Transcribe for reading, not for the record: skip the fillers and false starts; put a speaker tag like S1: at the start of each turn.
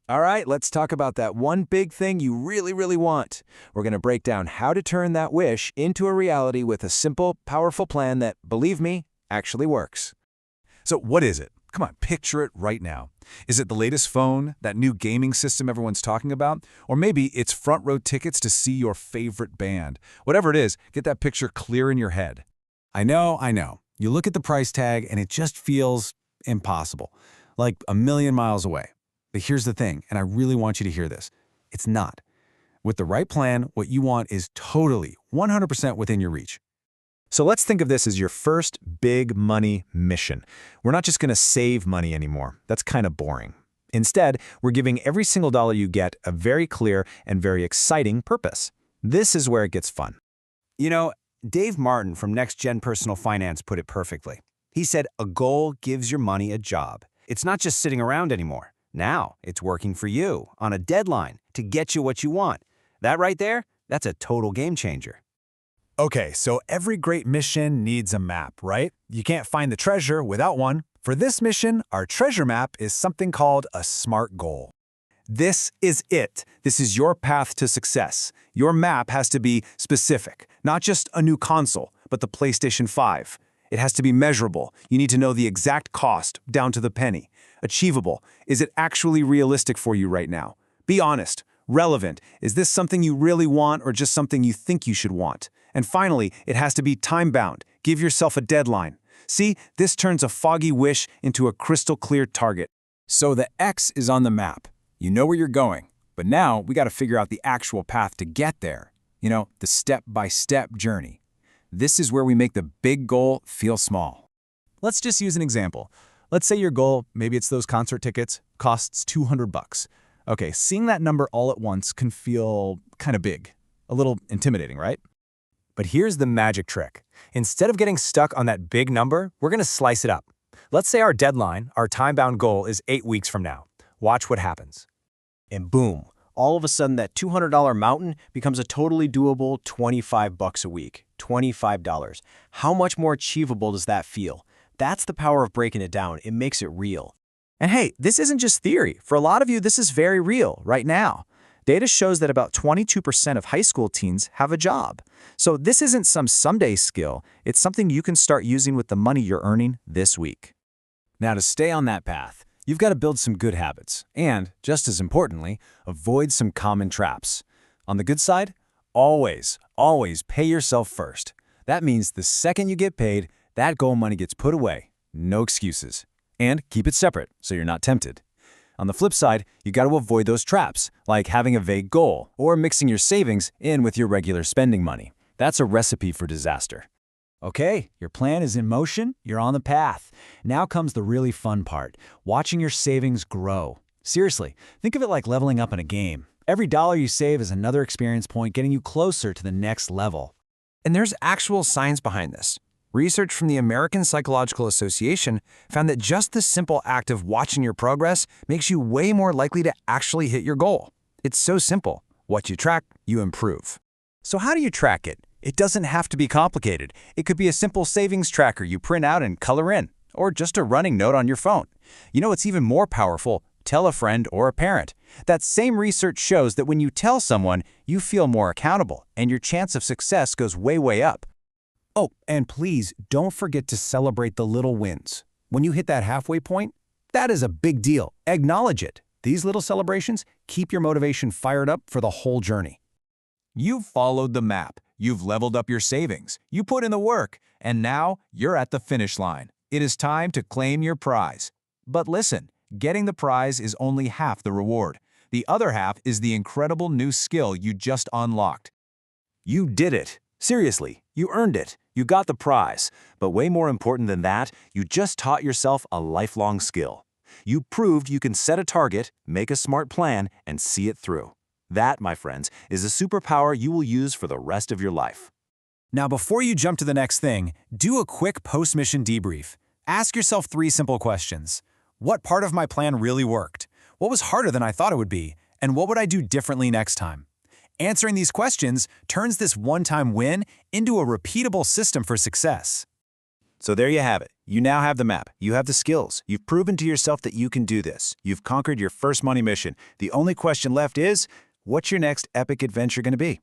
S1: All right, let's talk about that one big thing you really, really want. We're going to break down how to turn that wish into a reality with a simple, powerful plan that, believe me, actually works.
S2: So what is it? Come on, picture it right now. Is it the latest phone, that new gaming system everyone's talking about? Or maybe it's front row tickets to see your favorite band. Whatever it is, get that picture clear in your head. I know. You look at the price tag and it just feels impossible, like a million miles away. But here's the thing, and I really want you to hear this. It's not. With the right plan, what you want is totally, 100% within your reach.
S1: So let's think of this as your first big money mission. We're not just going to save money anymore. That's kind of boring. Instead, we're giving every single dollar you get a very clear and very exciting purpose. This is where it gets fun.
S3: You know, Dave Martin from Next Gen Personal Finance put it perfectly. He said, a goal gives your money a job. It's not just sitting around anymore. Now it's working for you on a deadline to get you what you want. That right there, that's a total game changer.
S2: Okay, so every great mission needs a map, right? You can't find the treasure without one. For this mission, our treasure map is something called a SMART goal. This is it. This is your path to success. Your map has to be specific, not just a new console, but the PlayStation 5. It has to be measurable. You need to know the exact cost, down to the penny. Achievable. Is it actually realistic for you right now? Be honest. Relevant. Is this something you really want or just something you think you should want? And finally, it has to be time-bound. Give yourself a deadline. See, this turns a foggy wish into a crystal-clear target.
S4: So the X is on the map. You know where you're going. But now we got to figure out the actual path to get there. You know, the step-by-step journey. This is where we make the big goal feel small.
S2: Let's just use an example. Let's say your goal, maybe it's those concert tickets, costs $200. Okay, seeing that number all at once can feel kind of big. A little intimidating, right?
S5: But here's the magic trick. Instead of getting stuck on that big number, we're going to slice it up. Let's say our deadline, our time-bound goal, is 8 weeks from now. Watch what happens.
S3: And boom, all of a sudden that $200 mountain becomes a totally doable $25 a week. $25. How much more achievable does that feel? That's the power of breaking it down. It makes it real.
S1: And hey, this isn't just theory. For a lot of you, this is very real right now. Data shows that about 22% of high school teens have a job. So this isn't some someday skill. It's something you can start using with the money you're earning this week.
S4: Now to stay on that path, you've got to build some good habits and, just as importantly, avoid some common traps. On the good side, always pay yourself first. That means the second you get paid, that goal money gets put away. No excuses. And keep it separate so you're not tempted. On the flip side, you got to avoid those traps, like having a vague goal or mixing your savings in with your regular spending money. That's a recipe for disaster.
S1: Okay, your plan is in motion, you're on the path. Now comes the really fun part, watching your savings grow. Seriously, think of it like leveling up in a game. Every dollar you save is another experience point getting you closer to the next level. And there's actual science behind this. Research from the American Psychological Association found that just the simple act of watching your progress makes you way more likely to actually hit your goal. It's so simple. What you track, you improve. So how do you track it? It doesn't have to be complicated. It could be a simple savings tracker you print out and color in, or just a running note on your phone. You know what's even more powerful? Tell a friend or a parent. That same research shows that when you tell someone, you feel more accountable, and your chance of success goes way up. Oh, and please don't forget to celebrate the little wins. When you hit that halfway point, that is a big deal. Acknowledge it. These little celebrations keep your motivation fired up for the whole journey.
S2: You've followed the map. You've leveled up your savings. You put in the work. And now you're at the finish line. It is time to claim your prize. But listen, getting the prize is only half the reward. The other half is the incredible new skill you just unlocked.
S3: You did it. Seriously, you earned it. You got the prize. But way more important than that, you just taught yourself a lifelong skill. You proved you can set a target, make a smart plan, and see it through. That, my friends, is a superpower you will use for the rest of your life.
S4: Now, before you jump to the next thing, do a quick post-mission debrief. Ask yourself 3 simple questions. What part of my plan really worked? What was harder than I thought it would be? And what would I do differently next time? Answering these questions turns this one-time win into a repeatable system for success.
S3: So there you have it. You now have the map. You have the skills. You've proven to yourself that you can do this. You've conquered your first money mission. The only question left is, what's your next epic adventure going to be?